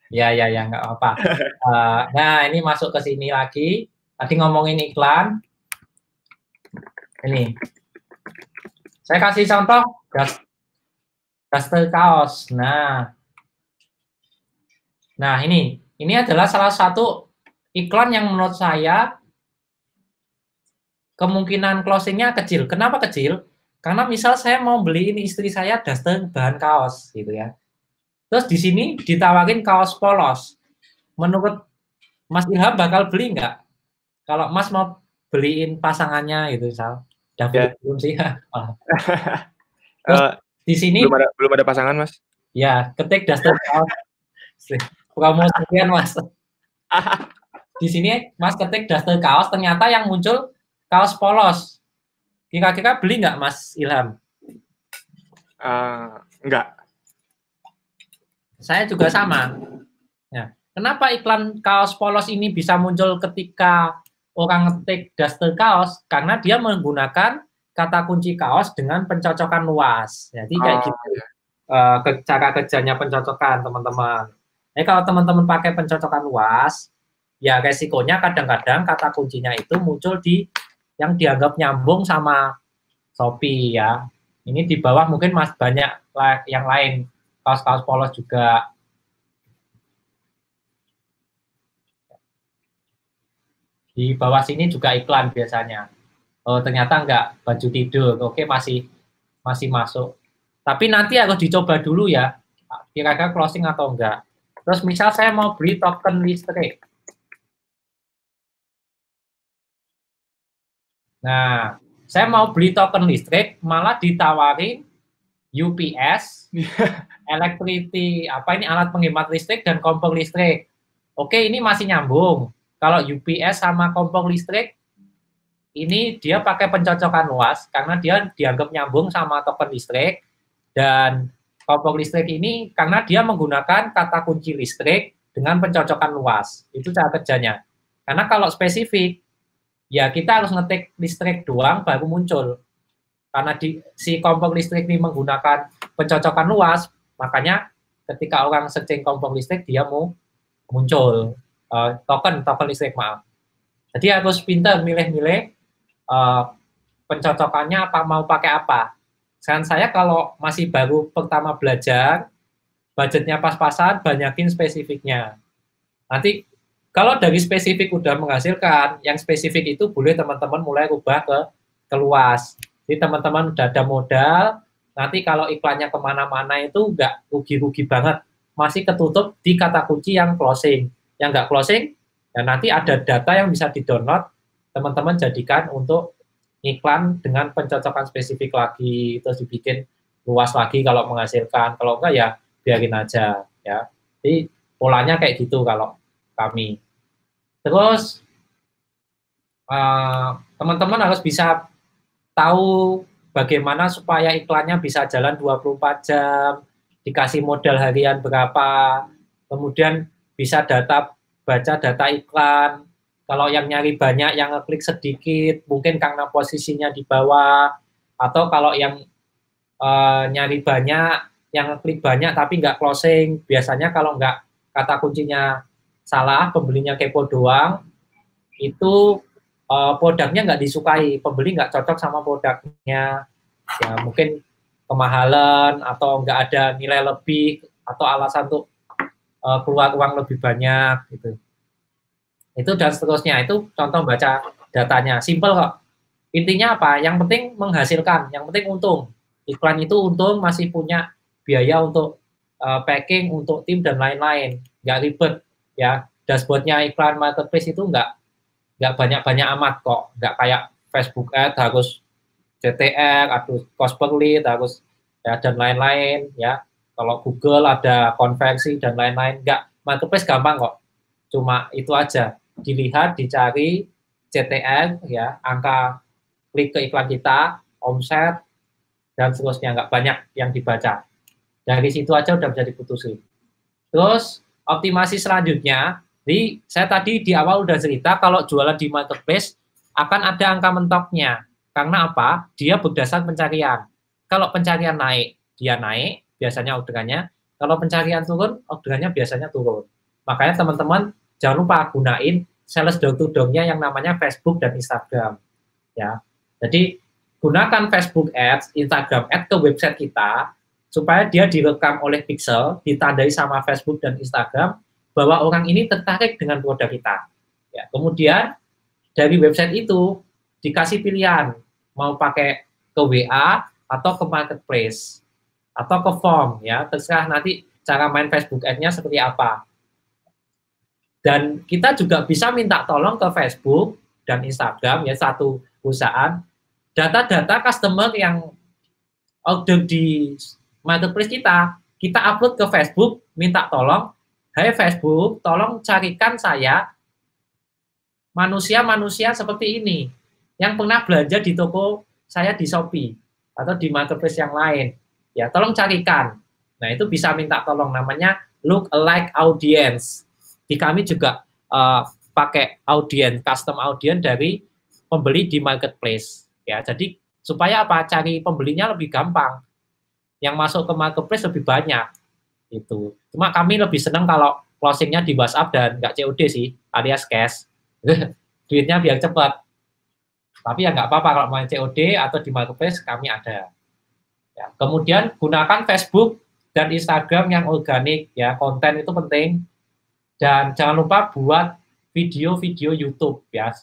Ya, nggak apa-apa. Nah, ini masuk ke sini lagi. Tadi ngomongin iklan. Ini, saya kasih contoh daster kaos. Nah ini adalah salah satu iklan yang menurut saya kemungkinan closingnya kecil. Kenapa kecil? Karena misal saya mau beli ini istri saya daster bahan kaos, gitu ya. Terus di sini ditawarin kaos polos. Menurut Mas Ilham bakal beli nggak? Kalau Mas mau beliin pasangannya gitu, misal. Udah Ya. belum sih? Terus di sini belum ada pasangan, Mas. ya ketik daster kaos. Promosian, Mas. Di sini Mas ketik daster kaos, ternyata yang muncul kaos polos. Kira-kira beli nggak, Mas Ilham? Enggak. Saya juga sama. Ya. Kenapa iklan kaos polos ini bisa muncul ketika orang ngetik daster kaos? Karena dia menggunakan kata kunci kaos dengan pencocokan luas. Jadi kayak gitu. Ya. Cara kerjanya pencocokan, teman-teman. Kalau teman-teman pakai pencocokan luas, ya resikonya kadang-kadang kata kuncinya itu muncul di yang dianggap nyambung sama Shopee ya. Ini di bawah mungkin Mas banyak yang lain, kaos-kaos polos juga. Di bawah sini juga iklan biasanya. Oh, ternyata enggak, baju tidur. Oke, masih masuk. Tapi nanti harus dicoba dulu ya, kira-kira closing atau enggak. Terus misal saya mau beli token listrik. Nah, saya mau beli token listrik, malah ditawarin UPS, electricity, alat penghemat listrik dan kompor listrik. Oke, ini masih nyambung. Kalau UPS sama kompor listrik, ini dia pakai pencocokan luas, karena dia dianggap nyambung sama token listrik, dan kompor listrik ini karena dia menggunakan kata kunci listrik dengan pencocokan luas. Itu cara kerjanya. Karena kalau spesifik, ya kita harus ngetik listrik doang baru muncul. Karena si kompor listrik ini menggunakan pencocokan luas, makanya ketika orang searching kompor listrik, dia mau muncul token listrik, maaf. Jadi harus pintar milih-milih pencocokannya apa, mau pakai apa. Sekarang saya kalau masih baru pertama belajar, budgetnya pas-pasan, banyakin spesifiknya. Nanti kalau dari spesifik udah menghasilkan, yang spesifik itu boleh teman-teman mulai rubah ke luas. Jadi teman-teman udah ada modal, nanti kalau iklannya kemana-mana itu nggak rugi-rugi banget. Masih ketutup di kata kunci yang closing. Yang nggak closing, ya nanti ada data yang bisa di-download, teman-teman jadikan untuk iklan dengan pencocokan spesifik lagi, terus dibikin luas lagi kalau menghasilkan. Kalau enggak ya biarin aja ya. Jadi polanya kayak gitu kalau kami. Terus teman-teman harus bisa tahu bagaimana supaya iklannya bisa jalan 24 jam, dikasih modal harian berapa, kemudian bisa baca data iklan. Kalau yang nyari banyak, yang ngeklik sedikit, mungkin karena posisinya di bawah, atau kalau yang nyari banyak, yang ngeklik banyak tapi nggak closing, biasanya kalau nggak kata kuncinya salah, pembelinya kepo doang, itu produknya nggak disukai, pembeli nggak cocok sama produknya, ya mungkin kemahalan atau nggak ada nilai lebih atau alasan untuk keluar uang lebih banyak gitu. Itu dan seterusnya, itu contoh baca datanya, simple kok. Intinya apa? Yang penting menghasilkan, yang penting untung. Iklan itu untung, masih punya biaya untuk packing, untuk tim dan lain-lain, nggak ribet ya. Dashboardnya iklan marketplace itu nggak banyak-banyak amat kok, nggak kayak Facebook Ad harus CTR, harus cost per lead, harus ya, dan lain-lain ya. Kalau Google ada konversi dan lain-lain, nggak, marketplace gampang kok. Cuma itu aja, dilihat, dicari CTR ya, angka klik ke iklan kita, omset, dan seterusnya, nggak banyak yang dibaca. Dari situ aja udah bisa diputusin. Terus optimasi selanjutnya, jadi saya tadi di awal udah cerita kalau jualan di marketplace akan ada angka mentoknya. Karena apa? Dia berdasar pencarian. Kalau pencarian naik, dia naik, biasanya orderannya. Kalau pencarian turun, orderannya biasanya turun. Makanya teman-teman jangan lupa gunain sales door-to-door-nya yang namanya Facebook dan Instagram. Ya, jadi gunakan Facebook Ads, Instagram Ads ke website kita supaya dia direkam oleh pixel, ditandai sama Facebook dan Instagram bahwa orang ini tertarik dengan produk kita. Ya, kemudian dari website itu dikasih pilihan mau pakai ke WA atau ke marketplace atau ke form, ya terserah nanti cara main Facebook Ads-nya seperti apa. Dan kita juga bisa minta tolong ke Facebook dan Instagram, ya satu perusahaan, data-data customer yang order di marketplace kita upload ke Facebook, minta tolong, hai Facebook, tolong carikan saya manusia-manusia seperti ini yang pernah belanja di toko saya di Shopee atau di marketplace yang lain. Ya, tolong carikan. Nah, itu bisa minta tolong, namanya look alike audience. Di kami juga pakai audience, custom audience dari pembeli di marketplace. Ya, jadi supaya apa? Cari pembelinya lebih gampang. Yang masuk ke marketplace lebih banyak. Itu. Cuma kami lebih senang kalau closingnya di WhatsApp dan nggak COD sih, alias cash. Duitnya biar cepat. Tapi ya nggak apa-apa kalau main COD atau di marketplace kami ada. Ya, kemudian gunakan Facebook dan Instagram yang organik, ya konten itu penting. Dan jangan lupa buat video-video YouTube, ya.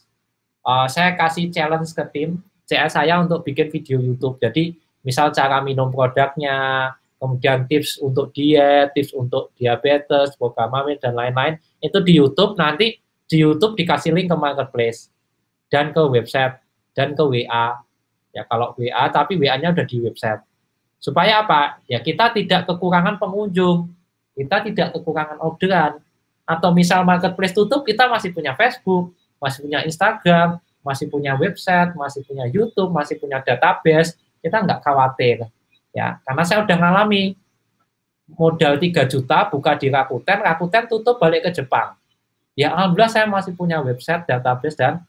Saya kasih challenge ke tim CS saya untuk bikin video YouTube. Jadi misal cara minum produknya, kemudian tips untuk diet, tips untuk diabetes, program hamil dan lain-lain itu di YouTube. Nanti di YouTube dikasih link ke marketplace dan ke website dan ke WA. Ya kalau WA, tapi WA-nya udah di website. Supaya apa? Ya kita tidak kekurangan pengunjung, kita tidak kekurangan orderan. Atau misal marketplace tutup, kita masih punya Facebook, masih punya Instagram, masih punya website, masih punya YouTube, masih punya database, kita nggak khawatir. Ya, karena saya udah ngalami modal 3 juta buka di Rakuten, Rakuten tutup balik ke Jepang. Ya alhamdulillah saya masih punya website, database, dan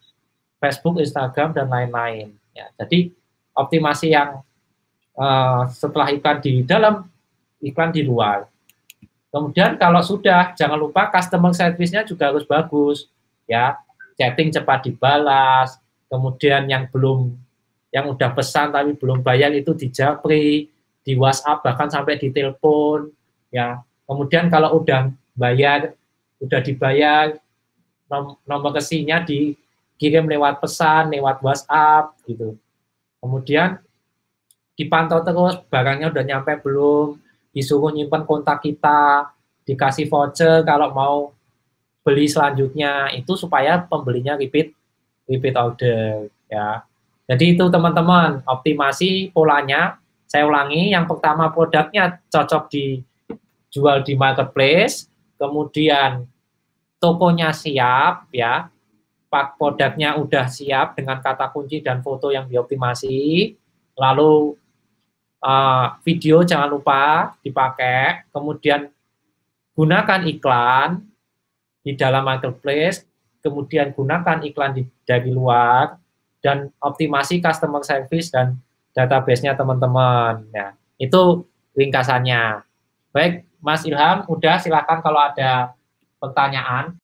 Facebook, Instagram, dan lain-lain. Ya, jadi optimasi yang setelah iklan di dalam, iklan di luar. Kemudian kalau sudah, jangan lupa customer service-nya juga harus bagus. Ya, chatting cepat dibalas, kemudian yang udah pesan tapi belum bayar itu dijapri, di WhatsApp, bahkan sampai di telepon. Ya, kemudian kalau udah dibayar, nomor resinya dikirim lewat pesan, lewat WhatsApp gitu. Kemudian dipantau terus barangnya udah nyampe belum, disuruh nyimpan kontak kita, dikasih voucher kalau mau beli selanjutnya, itu supaya pembelinya repeat order, ya. Jadi itu teman-teman, optimasi polanya. Saya ulangi, yang pertama produknya cocok dijual di marketplace, kemudian tokonya siap, ya, produknya udah siap dengan kata kunci dan foto yang dioptimasi, lalu video jangan lupa dipakai, kemudian gunakan iklan di dalam marketplace, kemudian gunakan iklan dari luar, dan optimasi customer service dan database-nya teman-teman. Ya, itu ringkasannya. Baik, Mas Ilham, udah silakan kalau ada pertanyaan.